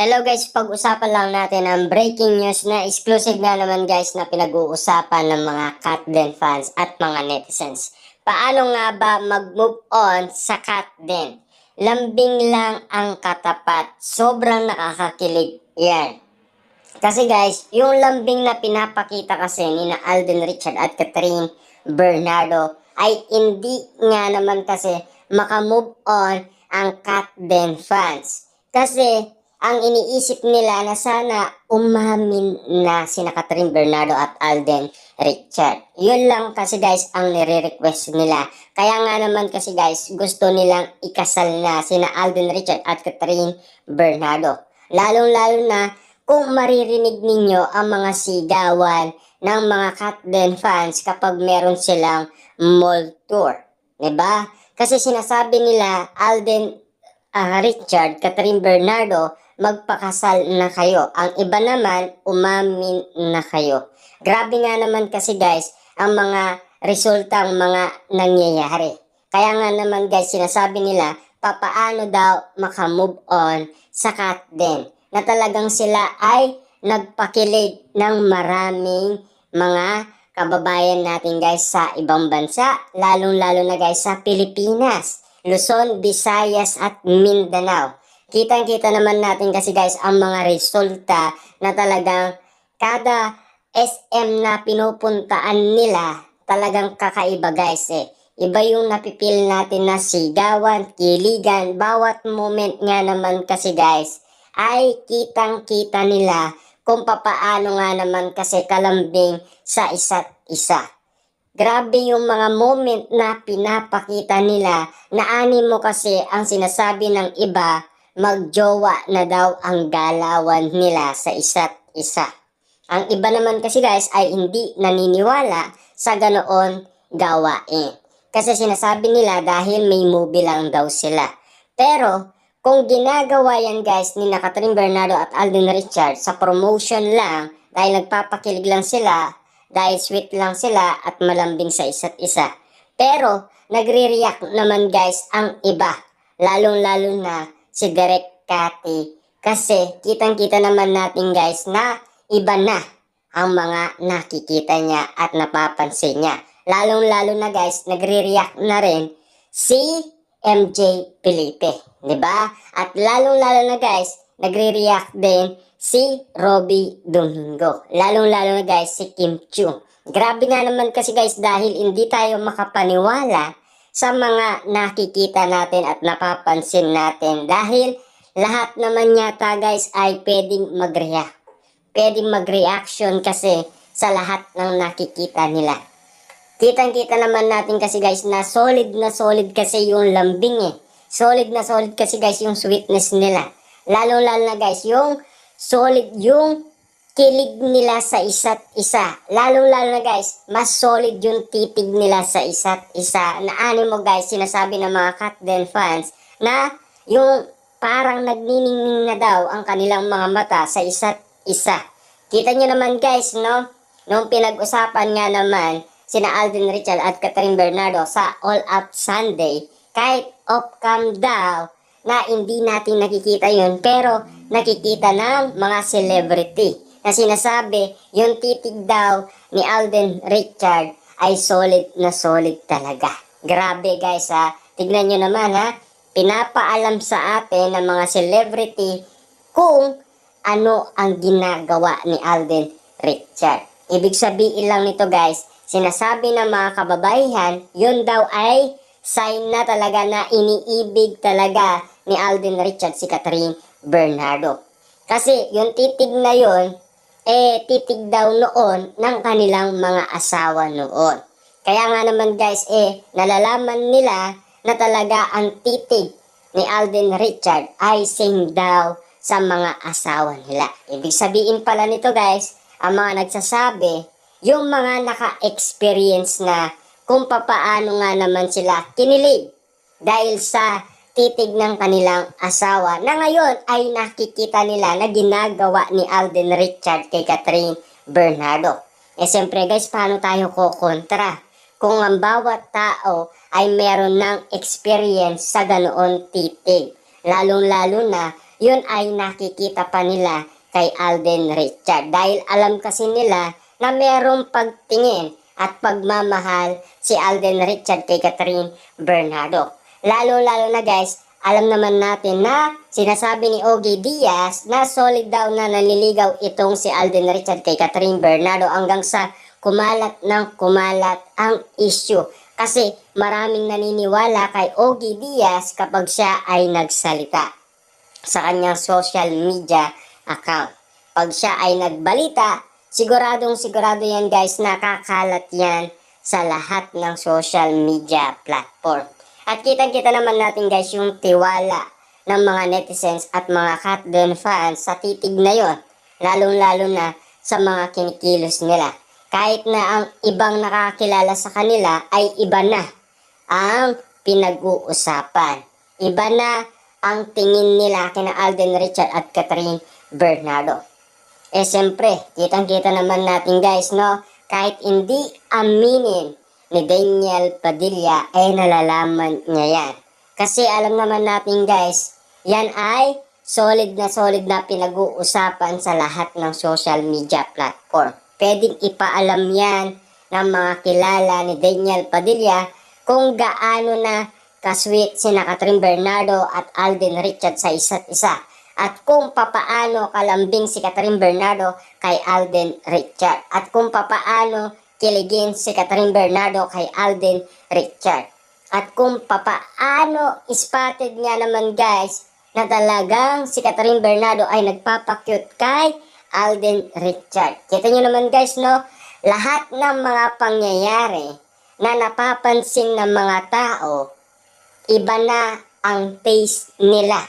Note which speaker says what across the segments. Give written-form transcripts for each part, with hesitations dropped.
Speaker 1: Hello guys, pag-usapan lang natin ang breaking news na exclusive na naman guys na pinag-uusapan ng mga Katden fans at mga netizens. Paano nga ba mag-move on sa Katden? Lambing lang ang katapat. Sobrang nakakakilig yan. Kasi guys, yung lambing na pinapakita kasi ni na Alden Richard at Catherine Bernardo ay hindi nga naman kasi makamove on ang Katden fans. Kasi ang iniisip nila na sana umamin na sina Catherine Bernardo at Alden Richard. Yun lang kasi guys ang nire-request nila. Kaya nga naman kasi guys gusto nilang ikasal na sina Alden Richard at Catherine Bernardo. Lalong-lalo na kung maririnig ninyo ang mga sigawan ng mga Katden fans kapag meron silang mall tour. Diba? Kasi sinasabi nila, Alden Richard, Catherine Bernardo, magpakasal na kayo. Ang iba naman, umamin na kayo. Grabe nga naman kasi guys, ang mga resultang mga nangyayari. Kaya nga naman guys, sinasabi nila, papaano daw makamove on sa Katden na talagang sila ay nagpakilig ng maraming mga kababayan natin guys sa ibang bansa, lalong-lalo na guys sa Pilipinas, Luzon, Visayas at Mindanao. Kitang-kita naman natin kasi guys ang mga resulta na talagang kada SM na pinupuntaan nila talagang kakaiba guys eh. Iba yung napipil natin na sigawan, kiligan, bawat moment nga naman kasi guys ay kitang-kita nila kung papaano nga naman kasi kalambing sa isa't isa. Grabe yung mga moment na pinapakita nila na animo kasi ang sinasabi ng iba, magjowa na daw ang galawan nila sa isa't isa. Ang iba naman kasi guys ay hindi naniniwala sa ganoon gawain. Kasi sinasabi nila dahil may movie lang daw sila. Pero kung ginagawa yan guys ni na Catherine Bernardo at Alden Richard sa promotion lang dahil nagpapakilig lang sila, dahil sweet lang sila at malambing sa isa't isa. Pero nagre-react naman guys ang iba, lalong-lalo na si Direk Cathy. Kasi kitang-kita naman natin guys na iba na ang mga nakikita niya at napapansin niya. Lalong-lalo na guys, nagre-react na rin si MJ Felipe, 'di ba? At lalong-lalo na guys, nagre-react din si Robby Domingo. Lalong-lalo na guys si Kim Chiu. Grabe nga naman kasi guys dahil hindi tayo makapaniwala sa mga nakikita natin at napapansin natin dahil lahat naman yata guys ay pwedeng mag-react. Pwedeng mag-reaction kasi sa lahat ng nakikita nila. Kitang-kita naman natin kasi guys na solid kasi yung lambing eh. Solid kasi guys yung sweetness nila. Lalong-lalo na guys yung solid yung kilig nila sa isa't isa. Lalong-lalo na guys, mas solid yung titig nila sa isa't isa. Na animo guys, sinasabi ng mga Katden fans na yung parang nagniningning na daw ang kanilang mga mata sa isa't isa. Kita nyo naman guys, no? Nung pinag-usapan nga naman sina Alden Richard at Catherine Bernardo sa All Out Sunday, kahit off-cam daw, na hindi natin nakikita yun, pero nakikita ng mga celebrity na sinasabi yung titig daw ni Alden Richard ay solid talaga. Grabe guys ha, tignan nyo naman ha, pinapaalam sa atin ng mga celebrity kung ano ang ginagawa ni Alden Richard. Ibig sabihin lang nito guys, sinasabi ng mga kababaihan, yun daw ay sign na talaga na iniibig talaga ni Alden Richard si Catherine Bernardo. Kasi yung titig na yun, titig daw noon ng kanilang mga asawa noon. Kaya nga naman guys, nalalaman nila na talaga ang titig ni Alden Richard ay same daw sa mga asawa nila. Ibig sabihin pala nito guys, ang mga nagsasabi, yung mga naka-experience na kung papaano nga naman sila kinilig dahil sa titig ng kanilang asawa na ngayon ay nakikita nila na ginagawa ni Alden Richard kay Catherine Bernardo. Siyempre guys, paano tayo kukontra kung ang bawat tao ay meron ng experience sa ganoon titig? Lalong-lalo na yun ay nakikita pa nila kay Alden Richard. Dahil alam kasi nila na merong pagtingin at pagmamahal si Alden Richard kay Catherine Bernardo. Lalo-lalo na guys, alam naman natin na sinasabi ni Ogie Diaz na solid daw na naliligaw itong si Alden Richard kay Catherine Bernardo hanggang sa kumalat ng kumalat ang issue. Kasi maraming naniniwala kay Ogie Diaz kapag siya ay nagsalita sa kanyang social media account. Pag siya ay nagbalita, sigurado yan guys, nakakalat yan sa lahat ng social media platform. At kitang-kita naman natin guys yung tiwala ng mga netizens at mga Katden fans sa titig na yon, lalong-lalo na sa mga kinikilos nila. Kahit na ang ibang nakakilala sa kanila ay iba na ang pinag-uusapan. Iba na ang tingin nila kina Alden Richard at Catherine Bernardo. Siyempre, kitang-kita naman natin guys, no? Kahit hindi aminin ni Daniel Padilla, nalalaman niya yan. Kasi alam naman natin guys, yan ay solid na pinag-uusapan sa lahat ng social media platform. Pwedeng ipaalam yan ng mga kilala ni Daniel Padilla kung gaano na kasweet sina Catherine Bernardo at Alden Richard sa isa't isa. At kung papaano kalambing si Catherine Bernardo kay Alden Richard. At kung papaano kiligin si Catherine Bernardo kay Alden Richard. At kung papaano spotted nga naman guys na talagang si Catherine Bernardo ay nagpapakyut kay Alden Richard. Kita nyo naman guys, no? Lahat ng mga pangyayari na napapansin ng mga tao, iba na ang taste nila.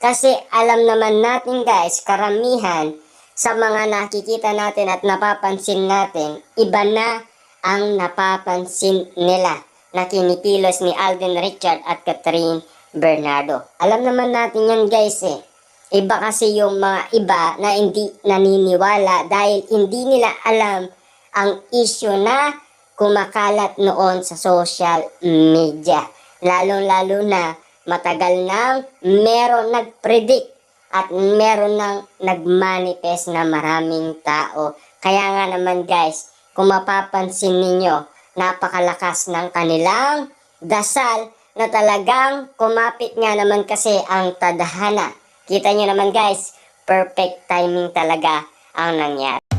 Speaker 1: Kasi alam naman natin guys, karamihan sa mga nakikita natin at napapansin natin, iba na ang napapansin nila na kinikilos ni Alden Richard at Catherine Bernardo. Alam naman natin yan guys Iba kasi yung mga iba na hindi naniniwala dahil hindi nila alam ang issue na kumakalat noon sa social media. Lalong-lalo na matagal nang meron nag-predict at meron nang nag-manifest na maraming tao. Kaya nga naman guys, kung mapapansin ninyo, napakalakas ng kanilang dasal na talagang kumapit nga naman kasi ang tadhana. Kita nyo naman guys, perfect timing talaga ang nangyari.